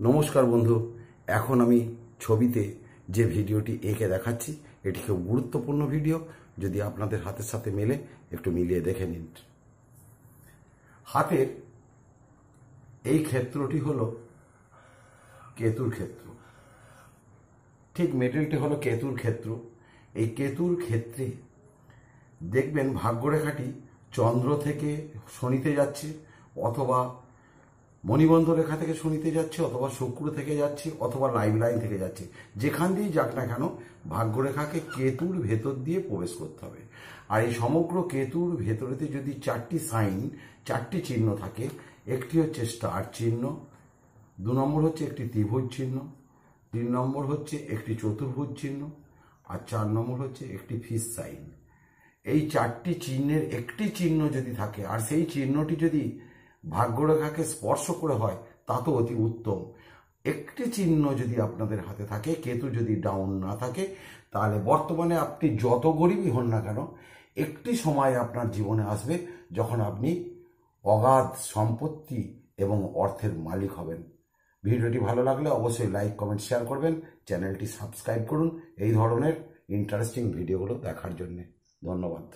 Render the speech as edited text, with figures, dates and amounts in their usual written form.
নমস্কার বন্ধু, এখন আমি ছবিতে যে ভিডিওটি এঁকে দেখাচ্ছি এটি খুব গুরুত্বপূর্ণ ভিডিও। যদি আপনাদের হাতের সাথে মেলে একটু মিলিয়ে দেখে নিন। হাতের এই ক্ষেত্রটি হলো কেতুর ক্ষেত্র, ঠিক মেডেলটি হলো কেতুর ক্ষেত্র। এই কেতুর ক্ষেত্রে দেখবেন ভাগ্যরেখাটি চন্দ্র থেকে শনিতে যাচ্ছে, অথবা মণিবন্ধ রেখা থেকে শনিতে যাচ্ছে, অথবা শুক্র থেকে যাচ্ছে, অথবা লাইভ লাইন থেকে যাচ্ছে। যেখান দিয়েই যাক না কেন ভাগ্যরেখাকে কেতুর ভেতর দিয়ে প্রবেশ করতে হবে। আর এই সমগ্র কেতুর ভেতরেতে যদি চারটি চিহ্ন থাকে, একটি হচ্ছে স্টার চিহ্ন, 2 নম্বর হচ্ছে একটি ত্রিভুজ চিহ্ন, 3 নম্বর হচ্ছে একটি চতুর্ভুজ চিহ্ন, আর 4 নম্বর হচ্ছে একটি ফিশ সাইন। এই 4টি চিহ্নের একটি চিহ্ন যদি থাকে, আর সেই চিহ্নটি যদি ভাগ্যরেখাকে স্পর্শ করে হয়, তা তো অতি উত্তম। একটি চিহ্ন যদি আপনাদের হাতে থাকে, কেতু যদি ডাউন না থাকে, তাহলে বর্তমানে আপনি যত গরিবই হন না কেন, একটি সময় আপনার জীবনে আসবে যখন আপনি অগাধ সম্পত্তি এবং অর্থের মালিক হবেন। ভিডিওটি ভালো লাগলে অবশ্যই লাইক, কমেন্ট, শেয়ার করবেন। চ্যানেলটি সাবস্ক্রাইব করুন এই ধরনের ইন্টারেস্টিং ভিডিওগুলো দেখার জন্য। ধন্যবাদ।